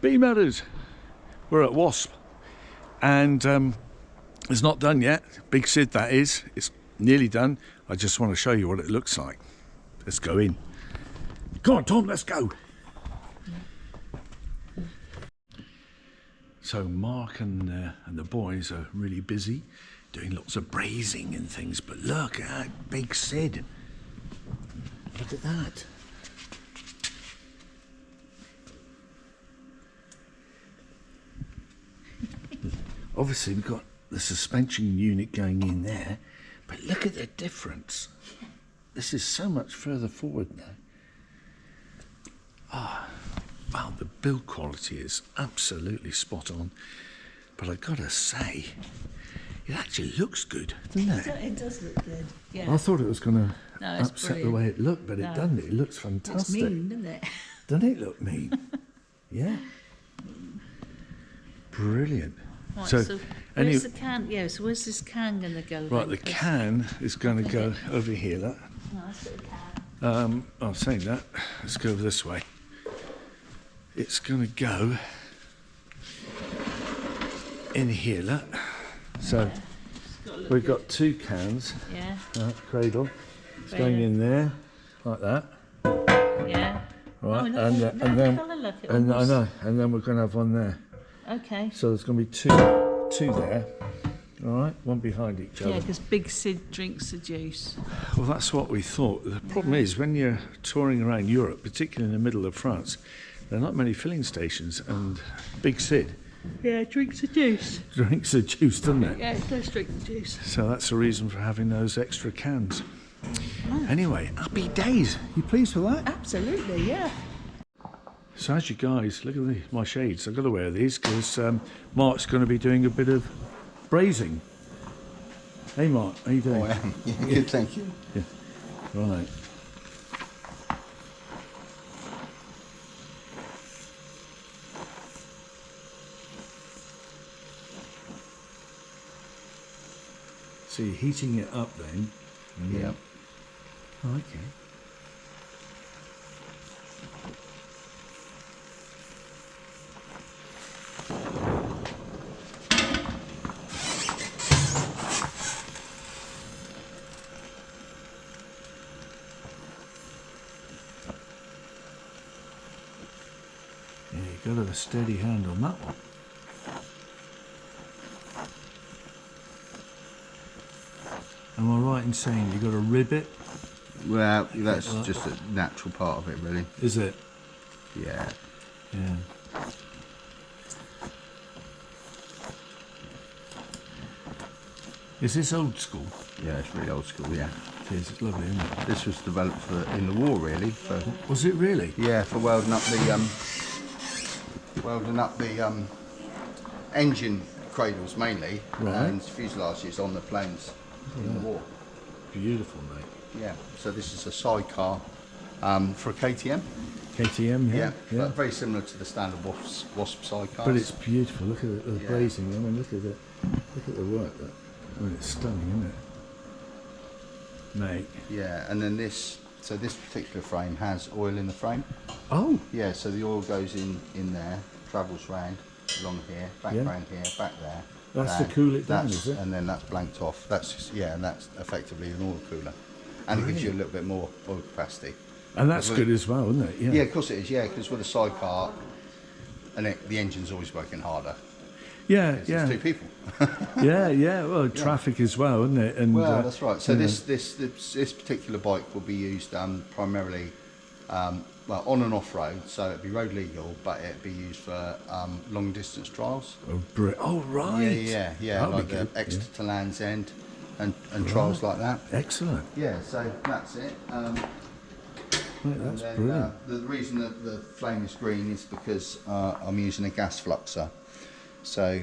B-Modders, we're at Wasp, and it's not done yet. Big Sid, that is. It's nearly done. I just want to show you what it looks like. Let's go in. Come on, Tom, let's go. So Mark and the boys are really busy doing lots of brazing and things, but look at Big Sid. Look at that. Obviously we've got the suspension unit going in there, but look at the difference. This is so much further forward now. Ah, wow, the build quality is absolutely spot on, but I've got to say, it actually looks good, doesn't it? It does look good, yeah. I thought it was going to upset brilliant. the way it looked, but it doesn't. It looks fantastic. It's mean, doesn't it? Doesn't it look mean? Yeah. Brilliant. Right, so where's anyway, the can? Yeah, so where's this can going to go? right, then? the can is going to go over here. Look. Oh, that's the can. I'm saying that. Let's go over this way. It's going to go in here. Look. So we've got two cans. Yeah. Cradle. It's going in there, like that. Yeah. Right, Oh, and the then colour, look, it and I almost- know, and then we're going to have one there. Okay. So there's going to be two there. All right, one behind each other. Yeah, because Big Sid drinks the juice. Well, that's what we thought. The problem is when you're touring around Europe, particularly in the middle of France, there are not many filling stations, and Big Sid Yeah, drinks the juice. drinks the juice, doesn't it? Yeah, it does drink the juice. So that's the reason for having those extra cans. Anyway, happy days. You pleased with that? Absolutely, yeah. So as you guys, look at my shades. I've got to wear these because Mark's going to be doing a bit of brazing. Hey Mark, how you doing? Oh, I am. Yeah, good, thank you. Yeah. Right. So you're heating it up then? Yeah. Oh, okay. Yeah, you've got to have a steady hand on that one. Am I right in saying you've got to rib it? Well, that's just a natural part of it, really. Is it? Yeah. Yeah. Is this old school? Yeah, it's really old school, yeah. It is, it's lovely, isn't it? This was developed in the war, really. So, Was it really? yeah, for welding up the engine cradles mainly, Right. and fuselages on the planes in the war. Beautiful, mate. Yeah. So this is a sidecar for a KTM. KTM, yeah. Yeah. But very similar to the standard Wasp sidecars. But it's beautiful. Look at the Yeah. brazing. I mean, look at the work. I mean, it's stunning, isn't it, mate? Yeah, and then this particular frame has oil in the frame. Oh, Yeah, so the oil goes in there, travels round along here, back Yeah. round here, back there. That's to and cool it down, that's- is it? And then that's blanked off. And that's effectively an oil cooler, and it gives you a little bit more oil capacity. and that's good as well, isn't it? Yeah. Yeah, of course it is. Yeah, because with a sidecar, the engine's always working harder. Yeah, It's yeah. two people. Yeah. Well, traffic as well, isn't it? And Well, that's right. So you know, this particular bike will be used primarily on and off road. So it'd be road legal, but it'd be used for long distance trials. Oh, right. Yeah. That'll Like be the good, Exeter yeah. to Land's End and trials like that. Excellent. Yeah. So that's it. Right, that's Then, brilliant. the reason that the flame is green is because I'm using a gas fluxer. So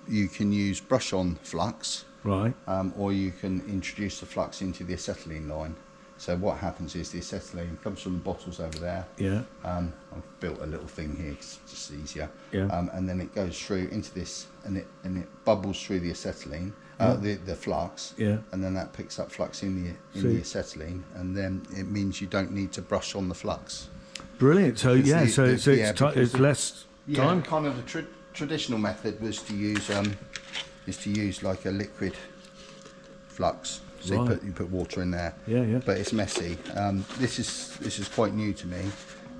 you can use brush-on flux, Right. or you can introduce the flux into the acetylene line. So what happens is the acetylene comes from the bottles over there. Yeah. I've built a little thing here 'cause it's just easier. Yeah. And then it goes through into this, and it bubbles through the acetylene, the flux. Yeah. And then that picks up flux in the So- acetylene, and then it means you don't need to brush on the flux. Brilliant. So Because yeah, the- so the- it's yeah, because it's the- less time? Kind of the traditional method was to use like a liquid flux. So Right. you put water in there. Yeah. But it's messy. This is quite new to me.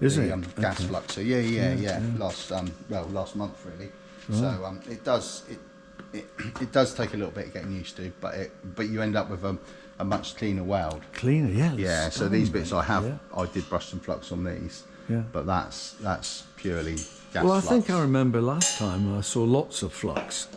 Is the, it? Gas flux. So yeah. Last month really. Right. So it does take a little bit of getting used to, but you end up with a much cleaner weld. Cleaner, yeah. Yeah. So these bits Yeah. I did brush some flux on these. Yeah. But that's purely gas Well, I flux. think I remember last time I saw lots of flux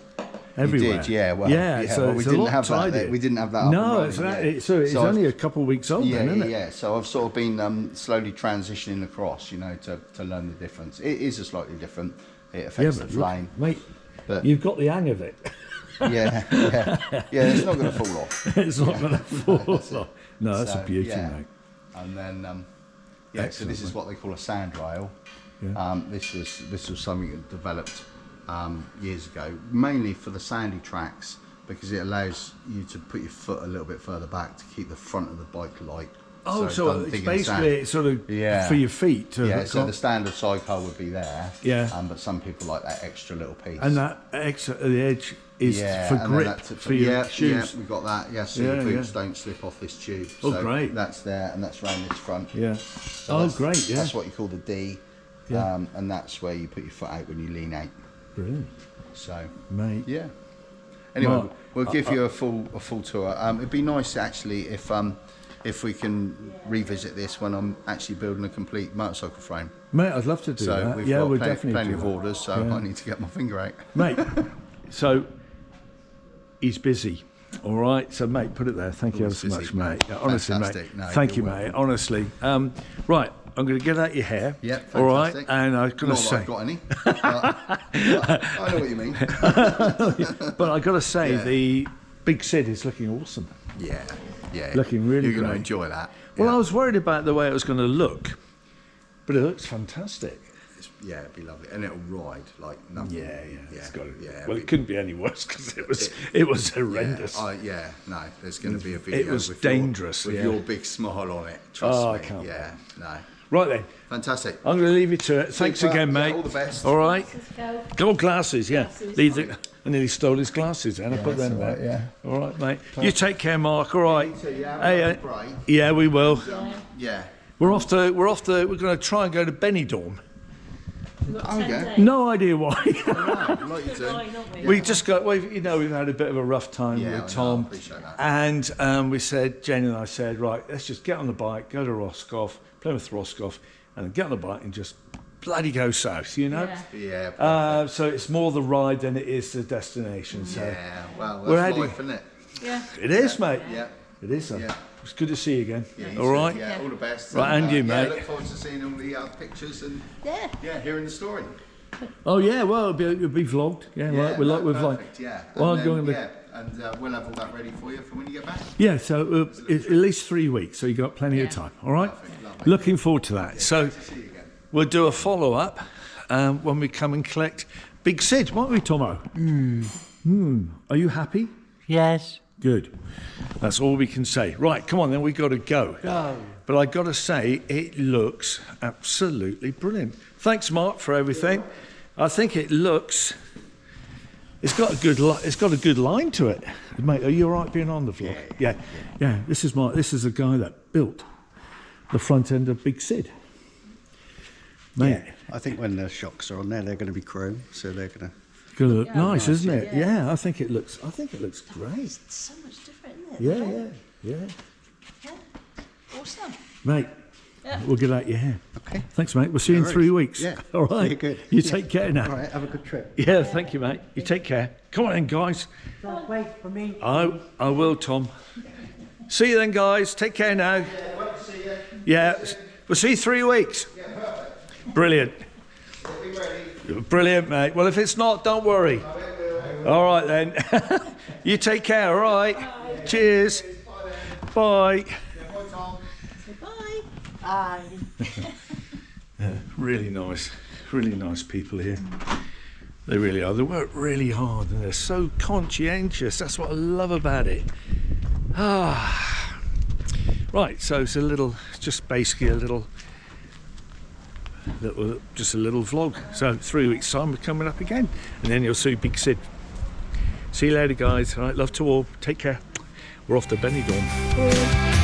everywhere. You did, yeah. Well, so well, we it's a didn't lot have that. tidier. We didn't have that. Up No, and it's running yet. it's So only a couple of weeks old then, isn't it? Yeah. So I've sort of been slowly transitioning across, to learn the difference. It is a slightly different. It affects the but flame. mate, But you've got the hang of it. yeah. It's not going to fall off. It's not going to fall off. No, that's a So, beauty, yeah. mate. And then so Excellent, this is what they call a sand rail. Yeah. This was something that developed years ago, mainly for the sandy tracks, because it allows you to put your foot a little bit further back to keep the front of the bike light. Oh, it so doesn't it's dig in the basically sand. it's sort of Yeah. for your feet to Yeah, hook so up. the standard sidecar would be there. Yeah. But some people like that extra little piece. And that extra at the edge is yeah, for and then grip that's for your shoes. Yeah, we've got that. Yeah, so Yeah, your boots yeah. don't slip off this tube. Oh, so great. That's there, and that's round this front. Yeah. So Oh, that's- great. Yeah. That's what you call the D. Yeah. And that's where you put your foot out when you lean out. Brilliant, So mate. yeah. Anyway, Mark, we'll give you a full tour. It'd be nice actually if we can revisit this when I'm actually building a complete motorcycle frame. Mate, I'd love to do So that. we've Yeah, got we'll plenty, definitely plenty do of that. orders, so Yeah. I need to get my finger out. Mate, so he's busy. All right, so mate, put it there. Thank you ever so busy, much, mate. mate. Yeah, honestly, Fantastic. mate. No, Thank you, you're mate. welcome. Honestly. Right, I'm going to get out your hair. Yeah, all right, fantastic. and I'm going to Not say, that I've got any. I know what you mean. but I got to say, Yeah. the Big Sid is looking awesome. Yeah. Looking really You're going to great. enjoy that. Well, yeah. I was worried about the way it was going to look, but it looks fantastic. Yeah, it'd be lovely, and it'll ride like nothing. Yeah. It's got to, yeah. well, it couldn't be any worse because it was horrendous. No, there's going to be a video. was with dangerous, with yeah. your big smile on it. Trust Oh, me. I can't Yeah, no, Right then, fantastic. I'm going to leave you to it. Thanks Super. again, Yeah, mate. all the best. All right. Let's go. Go glasses, yeah. Glasses. I nearly stole his glasses and I put that's them all right, there. All right, mate. You take care, Mark. All right. Yeah, Hey, yeah, we will. yeah. We're going to try and go to Benidorm. We've got Oh, 10 yeah. days. No idea why. Like you Good do. line, aren't we? We just got, we've had a bit of a rough time Yeah, I know, with I Tom. appreciate that. And we said, Jayne and I said, right, let's just get on the bike, go to Roscoff, Plymouth Roscoff, and get on the bike and just bloody go south, you know? Yeah. Yeah. So it's more the ride than it is the destination. So Yeah. Well, We're that's heading- life, isn't it? Yeah. it is, mate. Yeah. It is. Yeah. It's good to see you again. Yeah, you All too. right. Yeah, all the best. Right, and you, yeah, mate. look forward to seeing all the pictures and Yeah. hearing the story. Oh yeah. Well, it'll be vlogged. Yeah. Right. We're vlogged. Perfect, yeah. Well, And I'm going then, to. yeah, and we'll have all that ready for you for when you get back. Yeah. So it's at least 3 weeks. So you got plenty of Yeah. time. All right. Perfect, lovely. Looking forward to that. So See you again. we'll do a follow up when we come and collect Big Sid, won't we, Tomo? Are you happy? Yes. Good. That's all we can say. Right, come on then, we've got to go. But I got to say, it looks absolutely brilliant. Thanks, Mark, for everything. I think it looks. It's got a good line to it, mate. Are you all right being on the vlog? Yeah. This is a guy that built the front end of Big Sid, mate. Yeah. I think when the shocks are on there, they're going to be chrome, so they're going to. Gonna look nice, isn't it? yeah. Yeah, I think it looks great. It's so much different, isn't it? Yeah. Yeah. Awesome. Mate, Yeah. we'll get out your hair. Okay. Thanks, mate. We'll see you in No 3 worries. weeks. Yeah. All right. Yeah, good. You Yeah. take care now. All right. Have a good trip. Yeah, thank you, mate. You take care. Come on in, guys. Don't wait for me. I will, Tom. See you then, guys. Take care now. Yeah, we'll see you 3 weeks. Brilliant. Brilliant, mate. Well, if it's not, don't worry. All right, then. You take care, all right? Cheers. Bye. Bye. Really nice people here. They really are. They work really hard and they're so conscientious. That's what I love about it. Right, so it's just basically a little just a little vlog. So 3 weeks time we're coming up again, and then you'll see Big Sid. See you later, guys. All right, love to all. Take care. We're off to Benidorm. Bye.